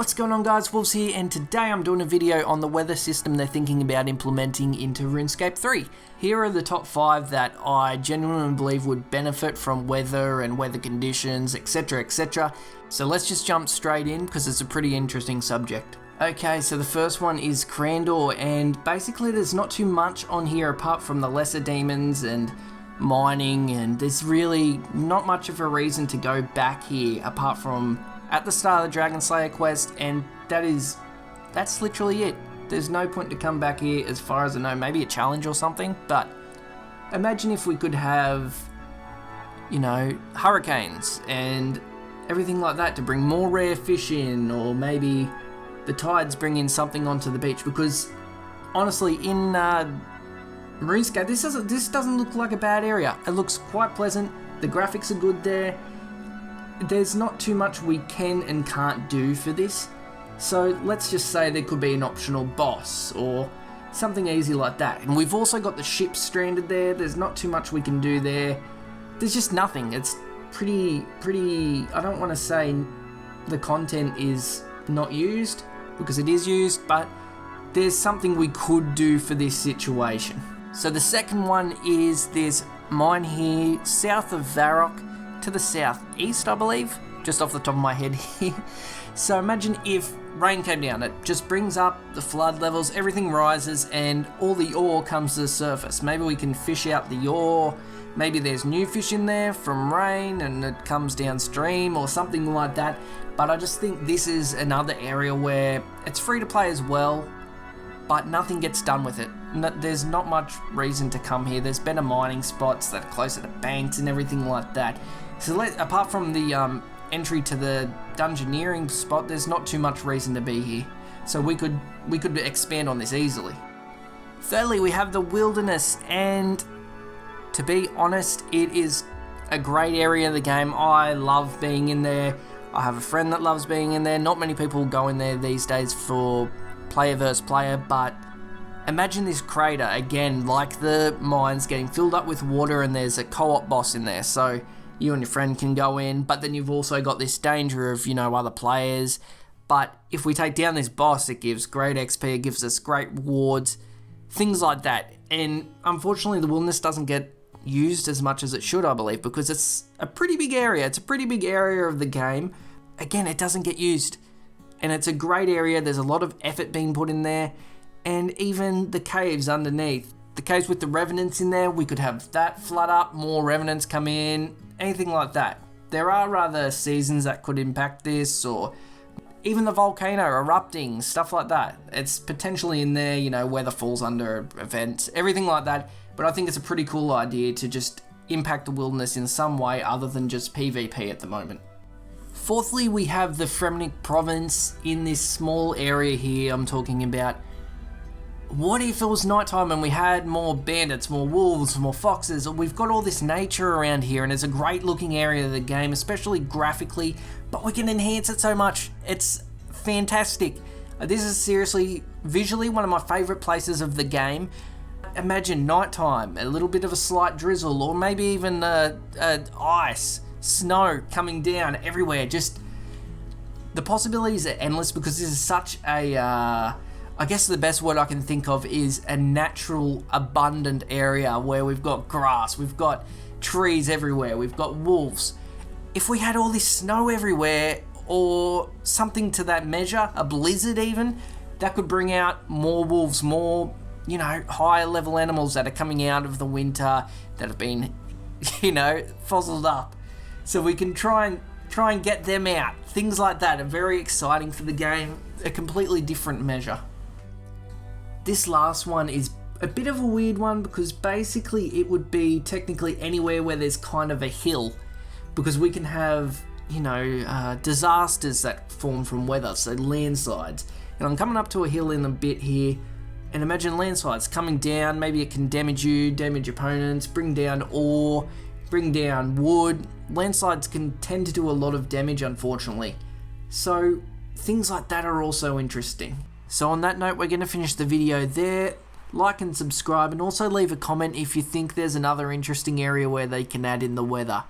What's going on, guys? Wolves here, and today I'm doing a video on the weather system they're thinking about implementing into Runescape 3. Here are the top 5 that I genuinely believe would benefit from weather and weather conditions, etc, etc. So let's just jump straight in because it's a pretty interesting subject. Okay, so the first one is Crandor, and basically there's not too much on here apart from the lesser demons and mining, and there's really not much of a reason to go back here apart from at the start of the Dragon Slayer quest, and that's literally it. There's no point to come back here as far as I know, maybe a challenge or something, but imagine if we could have, you know, hurricanes and everything like that to bring more rare fish in, or maybe the tides bring in something onto the beach, because honestly in RuneScape this doesn't look like a bad area. It looks quite pleasant, the graphics are good there. There's not too much we can and can't do for this, so let's just say there could be an optional boss or something easy like that. And we've also got the ship stranded there. There's not too much we can do there. There's just nothing. It's pretty, I don't want to say the content is not used, because it is used, but there's something we could do for this situation. So the second one is this mine here south of Varrock, to the southeast, I believe, just off the top of my head here. So imagine if rain came down, it just brings up the flood levels, everything rises, and all the ore comes to the surface. Maybe we can fish out the ore, maybe there's new fish in there from rain and it comes downstream or something like that. But I just think this is another area where it's free to play as well, but nothing gets done with it. There's not much reason to come here. There's better mining spots that are closer to banks and everything like that. So apart from the entry to the dungeoneering spot, there's not too much reason to be here. So we could expand on this easily. Thirdly, we have the wilderness, and to be honest, it is a great area of the game. I love being in there. I have a friend that loves being in there. Not many people go in there these days for player versus player, but imagine this crater again, like the mines, getting filled up with water, and there's a co-op boss in there, so you and your friend can go in, but then you've also got this danger of, you know, other players. But if we take down this boss, it gives great XP, it gives us great rewards, things like that. And unfortunately the wilderness doesn't get used as much as it should, I believe, because it's a pretty big area. It's a pretty big area of the game. Again, it doesn't get used, and it's a great area. There's a lot of effort being put in there, and even the caves underneath, the caves with the revenants in there, we could have that flood up, more revenants come in, anything like that. There are other seasons that could impact this, or even the volcano erupting, stuff like that. It's potentially in there, you know, weather falls under events, everything like that. But I think it's a pretty cool idea to just impact the wilderness in some way other than just PvP at the moment. Fourthly, we have the Fremnik province in this small area here I'm talking about. What if it was nighttime and we had more bandits, more wolves, more foxes? We've got all this nature around here, and it's a great looking area of the game, especially graphically, but we can enhance it so much. It's fantastic. This is seriously, visually, one of my favorite places of the game. Imagine nighttime, a little bit of a slight drizzle, or maybe even ice, snow coming down everywhere. Just the possibilities are endless, because this is such a I guess the best word I can think of is a natural, abundant area where we've got grass, we've got trees everywhere, we've got wolves. If we had all this snow everywhere, or something to that measure, a blizzard even, that could bring out more wolves, more, you know, higher level animals that are coming out of the winter that have been, you know, fossiled up. So we can try and get them out. Things like that are very exciting for the game, a completely different measure. This last one is a bit of a weird one, because basically it would be technically anywhere where there's kind of a hill, because we can have, you know, disasters that form from weather, so landslides. And I'm coming up to a hill in a bit here, and imagine landslides coming down. Maybe it can damage you, damage opponents, bring down ore, bring down wood. Landslides can tend to do a lot of damage, unfortunately. So things like that are also interesting. So on that note, we're going to finish the video there. Like and subscribe, and also leave a comment if you think there's another interesting area where they can add in the weather.